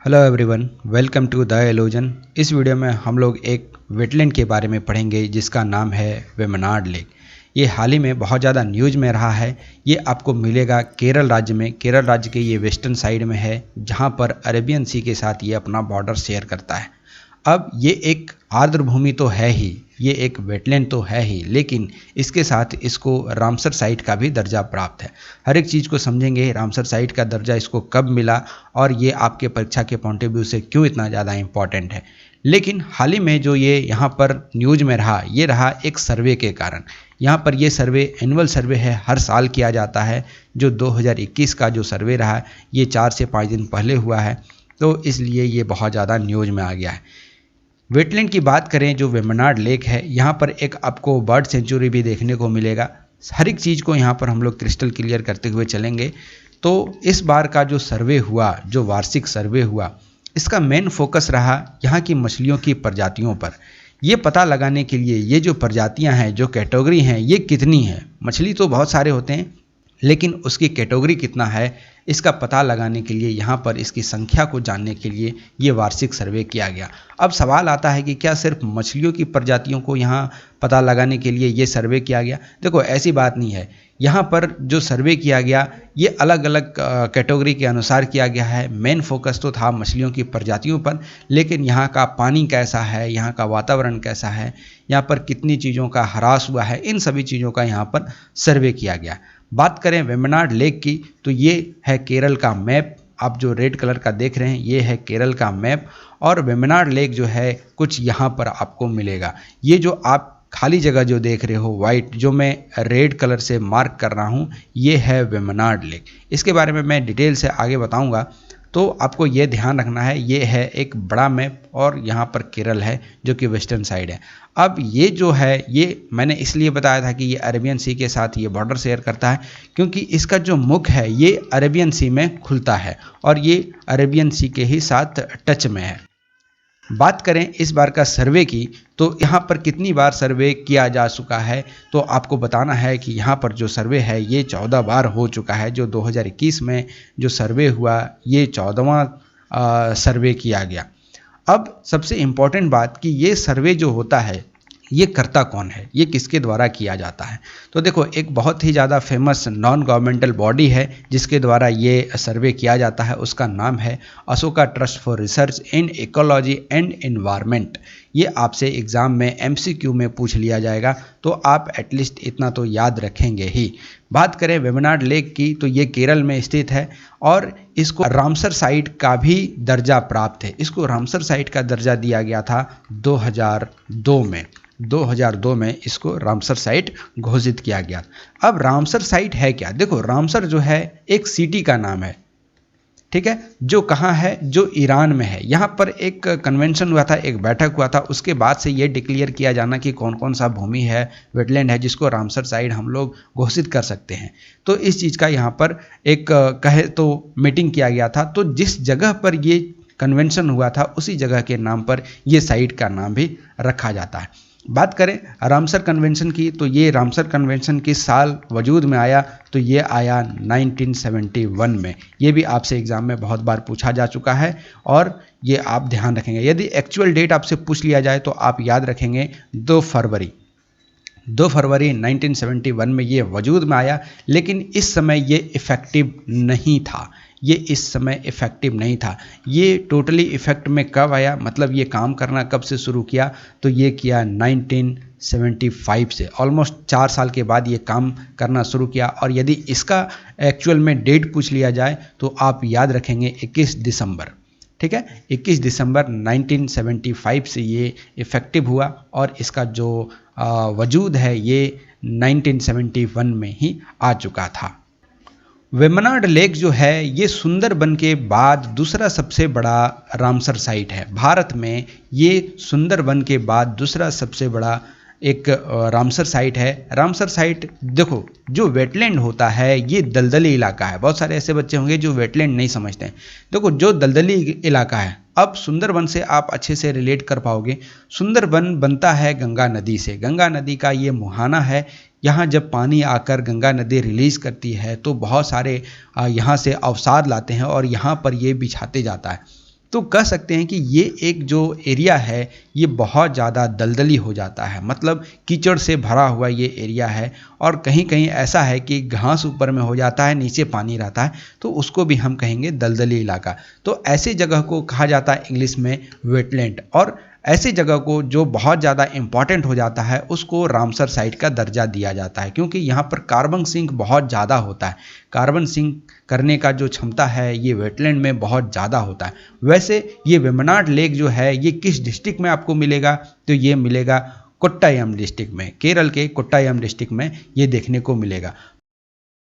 Hello everyone, welcome to the एलोजन। इस video में हम लोग एक वेटलैंड के बारे में पढ़ेंगे जिसका नाम है वेम्बनाड लेक। ये हाल ही में बहुत ज़्यादा न्यूज़ में रहा है। ये आपको मिलेगा केरल राज्य में। केरल राज्य के ये वेस्टर्न साइड में है, जहाँ पर अरेबियन सी के साथ ये अपना बॉर्डर शेयर करता है। अब ये एक आर्द्र भूमि तो है ही, ये एक वेटलैंड तो है ही, लेकिन इसके साथ इसको रामसर साइट का भी दर्जा प्राप्त है। हर एक चीज़ को समझेंगे, रामसर साइट का दर्जा इसको कब मिला और ये आपके परीक्षा के पॉइंट ऑफ व्यू से क्यों इतना ज़्यादा इम्पॉर्टेंट है। लेकिन हाल ही में जो ये यहाँ पर न्यूज में रहा, ये रहा एक सर्वे के कारण। यहाँ पर ये सर्वे एनुअल सर्वे है, हर साल किया जाता है। जो 2021 का जो सर्वे रहा, ये 4 से 5 दिन पहले हुआ है, तो इसलिए ये बहुत ज़्यादा न्यूज में आ गया है। वेटलैंड की बात करें, जो वेम्बनाड लेक है, यहाँ पर एक आपको बर्ड सेंचुरी भी देखने को मिलेगा। हर एक चीज़ को यहाँ पर हम लोग क्रिस्टल क्लियर करते हुए चलेंगे। तो इस बार का जो सर्वे हुआ, जो वार्षिक सर्वे हुआ, इसका मेन फोकस रहा यहाँ की मछलियों की प्रजातियों पर। ये पता लगाने के लिए ये जो प्रजातियाँ हैं, जो कैटेगरी हैं, ये कितनी हैं। मछली तो बहुत सारे होते हैं, लेकिन उसकी कैटेगरी कितना है, इसका पता लगाने के लिए, यहाँ पर इसकी संख्या को जानने के लिए ये वार्षिक सर्वे किया गया। अब सवाल आता है कि क्या सिर्फ मछलियों की प्रजातियों को यहाँ पता लगाने के लिए ये सर्वे किया गया? देखो, ऐसी बात नहीं है। यहाँ पर जो सर्वे किया गया, ये अलग अलग कैटेगरी के अनुसार किया गया है। मेन फोकस तो था मछलियों की प्रजातियों पर, लेकिन यहाँ का पानी कैसा है, यहाँ का वातावरण कैसा है, यहाँ पर कितनी चीज़ों का ह्रास हुआ है, इन सभी चीज़ों का यहाँ पर सर्वे किया गया। बात करें वेम्बनाड लेक की, तो ये है केरल का मैप। आप जो रेड कलर का देख रहे हैं, ये है केरल का मैप। और वेम्बनाड लेक जो है, कुछ यहाँ पर आपको मिलेगा। ये जो आप खाली जगह जो देख रहे हो, वाइट, जो मैं रेड कलर से मार्क कर रहा हूँ, ये है वेम्बनाड लेक। इसके बारे में मैं डिटेल से आगे बताऊँगा। तो आपको ये ध्यान रखना है, ये है एक बड़ा मैप और यहाँ पर केरल है जो कि वेस्टर्न साइड है। अब ये जो है, ये मैंने इसलिए बताया था कि ये अरेबियन सी के साथ ये बॉर्डर शेयर करता है, क्योंकि इसका जो मुख है ये अरेबियन सी में खुलता है और ये अरेबियन सी के ही साथ टच में है। बात करें इस बार का सर्वे की, तो यहाँ पर कितनी बार सर्वे किया जा चुका है, तो आपको बताना है कि यहाँ पर जो सर्वे है ये 14 बार हो चुका है। जो 2021 में जो सर्वे हुआ, ये 14वां सर्वे किया गया। अब सबसे इम्पॉर्टेंट बात कि ये सर्वे जो होता है, ये करता कौन है, ये किसके द्वारा किया जाता है? तो देखो, एक बहुत ही ज़्यादा फेमस नॉन गवर्नमेंटल बॉडी है जिसके द्वारा ये सर्वे किया जाता है। उसका नाम है Ashoka trust for research in ecology and environment. ये आपसे एग्ज़ाम में MCQ में पूछ लिया जाएगा, तो आप एटलीस्ट इतना तो याद रखेंगे ही। बात करें वेम्बनाड लेक की, तो ये केरल में स्थित है और इसको रामसर साइट का भी दर्जा प्राप्त है। इसको रामसर साइट का दर्जा दिया गया था 2002 में। 2002 में इसको रामसर साइट घोषित किया गया। अब रामसर साइट है क्या? देखो, रामसर जो है एक सिटी का नाम है, ठीक है, जो कहाँ है, जो ईरान में है। यहाँ पर एक कन्वेंशन हुआ था, एक बैठक हुआ था, उसके बाद से ये डिक्लेयर किया जाना कि कौन कौन सा भूमि है, वेटलैंड है, जिसको रामसर साइट हम लोग घोषित कर सकते हैं। तो इस चीज़ का यहाँ पर एक कहे तो मीटिंग किया गया था। तो जिस जगह पर ये कन्वेंशन हुआ था, उसी जगह के नाम पर ये साइट का नाम भी रखा जाता है। बात करें रामसर कन्वेंशन की, तो ये रामसर कन्वेंशन किस साल वजूद में आया, तो ये आया 1971 में। ये भी आपसे एग्ज़ाम में बहुत बार पूछा जा चुका है और ये आप ध्यान रखेंगे। यदि एक्चुअल डेट आपसे पूछ लिया जाए तो आप याद रखेंगे 2 फरवरी 1971 में ये वजूद में आया। लेकिन इस समय ये इफ़ेक्टिव नहीं था। ये इस समय इफ़ेक्टिव नहीं था। ये टोटली इफ़ेक्ट में कब आया, मतलब ये काम करना कब से शुरू किया, तो ये किया 1975 से। ऑलमोस्ट 4 साल के बाद ये काम करना शुरू किया। और यदि इसका एक्चुअल में डेट पूछ लिया जाए तो आप याद रखेंगे 21 दिसंबर, ठीक है, 21 दिसंबर 1975 से ये इफ़ेक्टिव हुआ और इसका जो वजूद है ये 1971 में ही आ चुका था। वेम्बनाड लेक जो है, ये सुंदरबन के बाद दूसरा सबसे बड़ा रामसर साइट है। भारत में ये सुंदरबन के बाद दूसरा सबसे बड़ा एक रामसर साइट है। रामसर साइट, देखो, जो वेटलैंड होता है ये दलदली इलाका है। बहुत सारे ऐसे बच्चे होंगे जो वेटलैंड नहीं समझते हैं। देखो, जो दलदली इलाका है, अब सुंदरबन से आप अच्छे से रिलेट कर पाओगे। सुंदरबन बनता है गंगा नदी से। गंगा नदी का ये मुहाना है। यहाँ जब पानी आकर गंगा नदी रिलीज़ करती है तो बहुत सारे यहाँ से अवसाद लाते हैं और यहाँ पर ये बिछाते जाता है। तो कह सकते हैं कि ये एक जो एरिया है ये बहुत ज़्यादा दलदली हो जाता है, मतलब कीचड़ से भरा हुआ ये एरिया है। और कहीं कहीं ऐसा है कि घास ऊपर में हो जाता है, नीचे पानी रहता है, तो उसको भी हम कहेंगे दलदली इलाका। तो ऐसे जगह को कहा जाता है इंग्लिश में वेटलैंड। और ऐसी जगह को जो बहुत ज़्यादा इम्पॉर्टेंट हो जाता है उसको रामसर साइट का दर्जा दिया जाता है, क्योंकि यहाँ पर कार्बन सिंक बहुत ज़्यादा होता है। कार्बन सिंक करने का जो क्षमता है ये वेटलैंड में बहुत ज़्यादा होता है। वैसे ये वेम्बनाड लेक जो है ये किस डिस्ट्रिक्ट में आपको मिलेगा, तो ये मिलेगा कोट्टायम डिस्ट्रिक्ट में, केरल के कोट्टायम डिस्ट्रिक्ट में ये देखने को मिलेगा।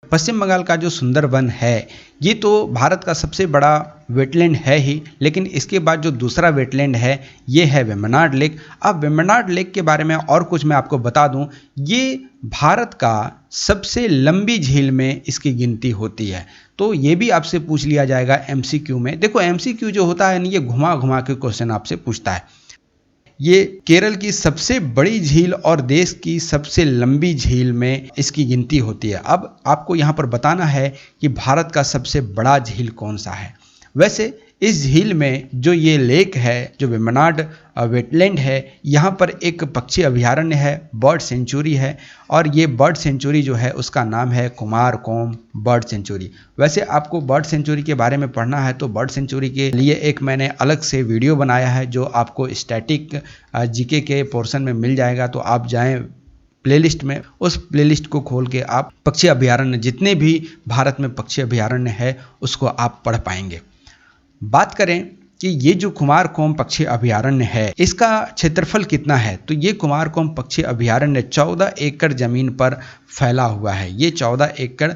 पश्चिम बंगाल का जो सुंदरवन है ये तो भारत का सबसे बड़ा वेटलैंड है ही, लेकिन इसके बाद जो दूसरा वेटलैंड है ये है वेम्बनाड लेक। अब वेम्बनाड लेक के बारे में और कुछ मैं आपको बता दूं, ये भारत का सबसे लंबी झील में इसकी गिनती होती है। तो ये भी आपसे पूछ लिया जाएगा एमसीक्यू में। देखो एमसीक्यू जो होता है ये घुमा घुमा के क्वेश्चन आपसे पूछता है। ये केरल की सबसे बड़ी झील और देश की सबसे लंबी झील में इसकी गिनती होती है। अब आपको यहाँ पर बताना है कि भारत का सबसे बड़ा झील कौन सा है। वैसे इस झील में जो ये लेक है, जो वेम्बनाड वेटलैंड है, यहाँ पर एक पक्षी अभयारण्य है, बर्ड सेंचुरी है। और ये बर्ड सेंचुरी जो है उसका नाम है कुमारकोम बर्ड सेंचुरी। वैसे आपको बर्ड सेंचुरी के बारे में पढ़ना है तो बर्ड सेंचुरी के लिए एक मैंने अलग से वीडियो बनाया है जो आपको स्टैटिक जीके के पोर्शन में मिल जाएगा। तो आप जाएं प्लेलिस्ट में, उस प्लेलिस्ट को खोल के आप पक्षी अभयारण्य जितने भी भारत में पक्षी अभयारण्य है उसको आप पढ़ पाएंगे। बात करें कि ये जो कुमारकोम पक्षी अभयारण्य है इसका क्षेत्रफल कितना है, तो ये कुमारकोम पक्षी अभयारण्य 14 एकड़ जमीन पर फैला हुआ है। ये 14 एकड़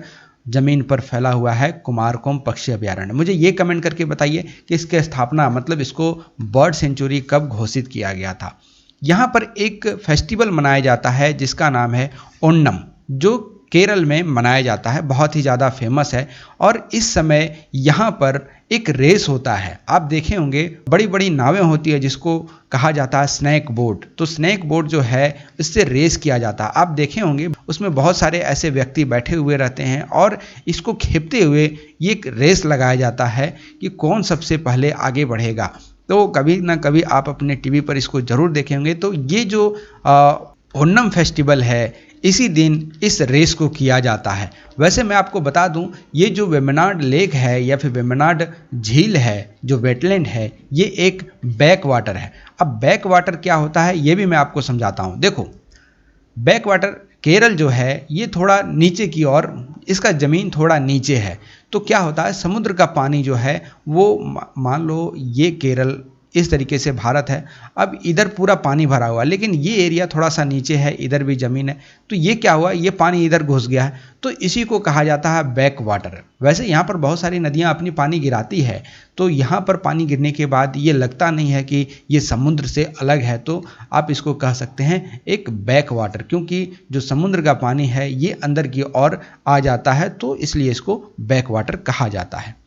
जमीन पर फैला हुआ है कुमारकोम पक्षी अभयारण्य। मुझे ये कमेंट करके बताइए कि इसकी स्थापना, मतलब इसको बर्ड सेंचुरी कब घोषित किया गया था। यहाँ पर एक फेस्टिवल मनाया जाता है जिसका नाम है ओणम, जो केरल में मनाया जाता है, बहुत ही ज़्यादा फेमस है। और इस समय यहाँ पर एक रेस होता है, आप देखे होंगे बड़ी बड़ी नावें होती है जिसको कहा जाता है स्नैक बोट। तो स्नैक बोट जो है इससे रेस किया जाता है, आप देखे होंगे उसमें बहुत सारे ऐसे व्यक्ति बैठे हुए रहते हैं और इसको खेपते हुए ये एक रेस लगाया जाता है कि कौन सबसे पहले आगे बढ़ेगा। तो कभी ना कभी आप अपने टीवी पर इसको जरूर देखे होंगे। तो ये जो ओणम फेस्टिवल है इसी दिन इस रेस को किया जाता है। वैसे मैं आपको बता दूं ये जो वेम्बनाड लेक है या फिर वेम्बनाड झील है, जो वेटलैंड है, ये एक बैक वाटर है। अब बैक वाटर क्या होता है ये भी मैं आपको समझाता हूं। देखो बैक वाटर, केरल जो है ये थोड़ा नीचे की ओर, इसका ज़मीन थोड़ा नीचे है। तो क्या होता है समुद्र का पानी जो है वो, मान लो ये केरल इस तरीके से भारत है, अब इधर पूरा पानी भरा हुआ है लेकिन ये एरिया थोड़ा सा नीचे है, इधर भी ज़मीन है। तो ये क्या हुआ, ये पानी इधर घुस गया है, तो इसी को कहा जाता है बैक वाटर। वैसे यहाँ पर बहुत सारी नदियाँ अपनी पानी गिराती है, तो यहाँ पर पानी गिरने के बाद ये लगता नहीं है कि ये समुद्र से अलग है, तो आप इसको कह सकते हैं एक बैक वाटर, क्योंकि जो समुद्र का पानी है ये अंदर की ओर आ जाता है, तो इसलिए इसको बैक वाटर कहा जाता है।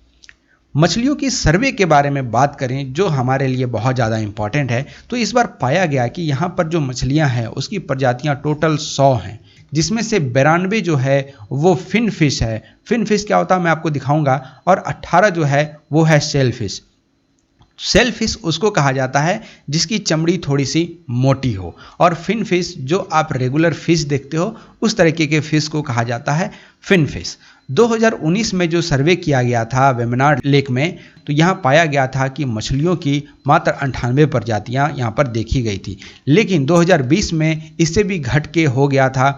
मछलियों की सर्वे के बारे में बात करें जो हमारे लिए बहुत ज़्यादा इंपॉर्टेंट है, तो इस बार पाया गया कि यहाँ पर जो मछलियाँ हैं उसकी प्रजातियाँ टोटल 100 हैं, जिसमें से 92 जो है वो फिन फिश है। फिन फिश क्या होता है मैं आपको दिखाऊंगा। और 18 जो है वो है सेल फिश। सेल फिश उसको कहा जाता है जिसकी चमड़ी थोड़ी सी मोटी हो, और फिन फिश जो आप रेगुलर फिश देखते हो उस तरीके के फिश को कहा जाता है फिन फिश। 2019 में जो सर्वे किया गया था वेम्बनाड लेक में, तो यहाँ पाया गया था कि मछलियों की मात्र 98 प्रजातियाँ यहाँ पर देखी गई थी, लेकिन 2020 में इससे भी घट के हो गया था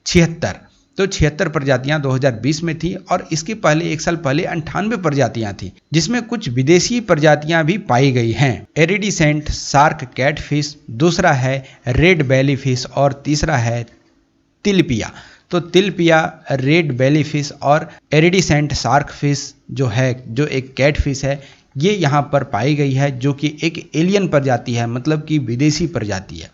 76। तो 76 प्रजातियां 2020 में थी, और इसके पहले एक साल पहले 98 प्रजातियां थी, जिसमें कुछ विदेशी प्रजातियां भी पाई गई हैं। एरिडिसेंट शार्क कैट फिश, दूसरा है रेड बेली फिश, और तीसरा है तिलपिया। तो तिलपिया, रेड बेली फिश और एरिडिसेंट शार्क फिश जो है, जो एक कैट फिश है, ये यहाँ पर पाई गई है, जो कि एक एलियन प्रजाति है, मतलब कि विदेशी प्रजाति है।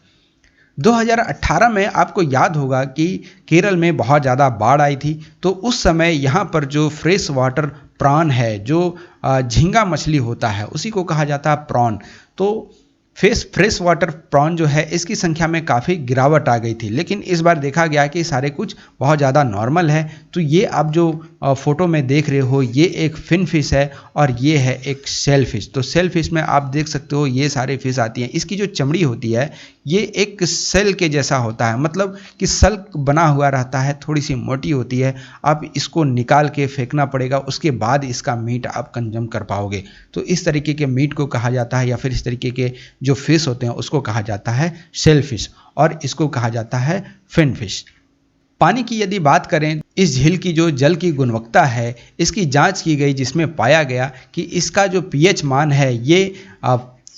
2018 में आपको याद होगा कि केरल में बहुत ज़्यादा बाढ़ आई थी, तो उस समय यहाँ पर जो फ्रेश वाटर प्रॉन है, जो झींगा मछली होता है, उसी को कहा जाता है प्रॉन। तो फ्रेश वाटर प्रॉन जो है इसकी संख्या में काफ़ी गिरावट आ गई थी, लेकिन इस बार देखा गया कि सारे कुछ बहुत ज़्यादा नॉर्मल है। तो ये आप जो फोटो में देख रहे हो ये एक फिन फिश है और ये है एक सेल फिश। तो सेल फिश में आप देख सकते हो ये सारे फिश आती हैं। इसकी जो चमड़ी होती है ये एक सेल के जैसा होता है, मतलब कि सल्क बना हुआ रहता है, थोड़ी सी मोटी होती है। आप इसको निकाल के फेंकना पड़ेगा, उसके बाद इसका मीट आप कंज्यूम कर पाओगे। तो इस तरीके के मीट को कहा जाता है या फिर इस तरीके के जो फिश होते हैं उसको कहा जाता है शेल फिश और इसको कहा जाता है फिन फिश। पानी की यदि बात करें, इस झील की जो जल की गुणवत्ता है इसकी जांच की गई, जिसमें पाया गया कि इसका जो पीएच मान है ये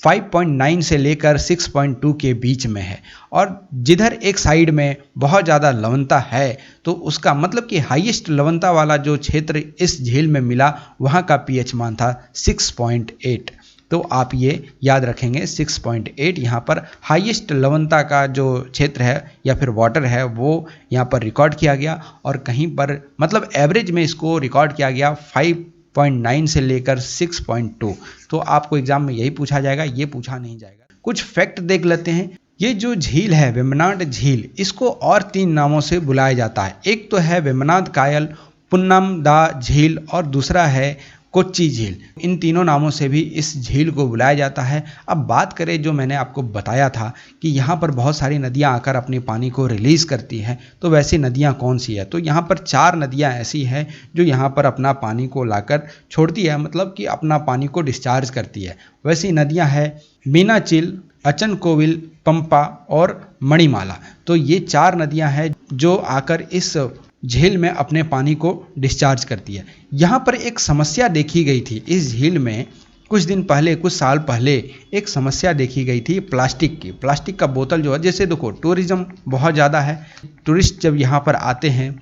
5.9 से लेकर 6.2 के बीच में है। और जिधर एक साइड में बहुत ज़्यादा लवणता है तो उसका मतलब कि हाईएस्ट लवणता वाला जो क्षेत्र इस झील में मिला वहाँ का पीएच मान था 6.8। तो आप ये याद रखेंगे 6.8 यहाँ पर हाईएस्ट लवणता का जो क्षेत्र है या फिर वाटर है वो यहाँ पर रिकॉर्ड किया गया। और कहीं पर मतलब एवरेज में इसको रिकॉर्ड किया गया 5.9 से लेकर 6.2। तो आपको एग्जाम में यही पूछा जाएगा, ये पूछा नहीं जाएगा। कुछ फैक्ट देख लेते हैं। ये जो झील है वेम्बनाड झील, इसको और 3 नामों से बुलाया जाता है। एक तो है वेम्बनाड कायल, पुन्नम दा झील और दूसरा है कोच्चि झील। इन तीनों नामों से भी इस झील को बुलाया जाता है। अब बात करें, जो मैंने आपको बताया था कि यहाँ पर बहुत सारी नदियाँ आकर अपने पानी को रिलीज़ करती हैं, तो वैसी नदियाँ कौन सी है? तो यहाँ पर 4 नदियाँ ऐसी हैं जो यहाँ पर अपना पानी को लाकर छोड़ती है, मतलब कि अपना पानी को डिस्चार्ज करती है। वैसी नदियाँ हैं मीनाचिल, अचनकोविल, पंपा और मणिमाला। तो ये 4 नदियाँ हैं जो आकर इस झील में अपने पानी को डिस्चार्ज करती है। यहाँ पर एक समस्या देखी गई थी इस झील में कुछ दिन पहले, कुछ साल पहले एक समस्या देखी गई थी प्लास्टिक की। प्लास्टिक का बोतल जो है, जैसे देखो टूरिज्म बहुत ज़्यादा है, टूरिस्ट जब यहाँ पर आते हैं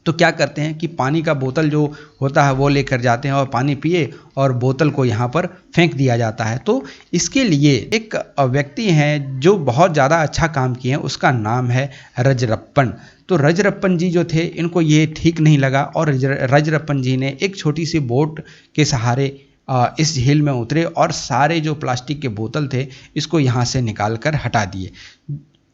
तो क्या करते हैं कि पानी का बोतल जो होता है वो लेकर जाते हैं और पानी पिए और बोतल को यहाँ पर फेंक दिया जाता है। तो इसके लिए एक व्यक्ति हैं जो बहुत ज़्यादा अच्छा काम किए हैं, उसका नाम है रजरप्पन। तो रजरप्पन जी जो थे, इनको ये ठीक नहीं लगा और रजरप्पन जी ने एक छोटी सी बोट के सहारे इस झील में उतरे और सारे जो प्लास्टिक के बोतल थे इसको यहाँ से निकाल कर हटा दिए।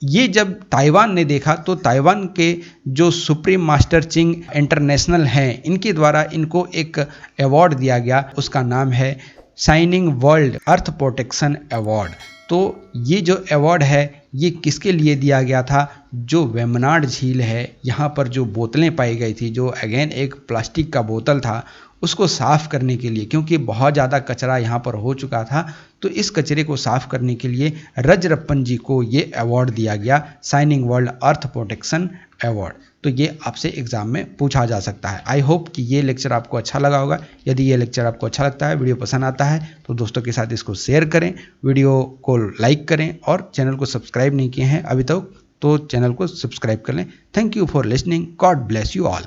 ये जब ताइवान ने देखा तो ताइवान के जो सुप्रीम मास्टर चिंग इंटरनेशनल हैं, इनके द्वारा इनको एक अवार्ड दिया गया, उसका नाम है शाइनिंग वर्ल्ड अर्थ प्रोटेक्शन अवार्ड। तो ये जो अवार्ड है ये किसके लिए दिया गया था? जो वेम्बनाड झील है यहाँ पर जो बोतलें पाई गई थी, जो अगेन एक प्लास्टिक का बोतल था, उसको साफ़ करने के लिए, क्योंकि बहुत ज़्यादा कचरा यहाँ पर हो चुका था। तो इस कचरे को साफ़ करने के लिए रजरप्पन जी को ये अवार्ड दिया गया, शाइनिंग वर्ल्ड अर्थ प्रोटेक्शन अवार्ड। तो ये आपसे एग्जाम में पूछा जा सकता है। आई होप कि ये लेक्चर आपको अच्छा लगा होगा। यदि ये लेक्चर आपको अच्छा लगता है, वीडियो पसंद आता है तो दोस्तों के साथ इसको शेयर करें, वीडियो को लाइक करें और चैनल को सब्सक्राइब नहीं किए हैं अभी तक तो चैनल को सब्सक्राइब कर लें। Thank you for listening. God bless you all.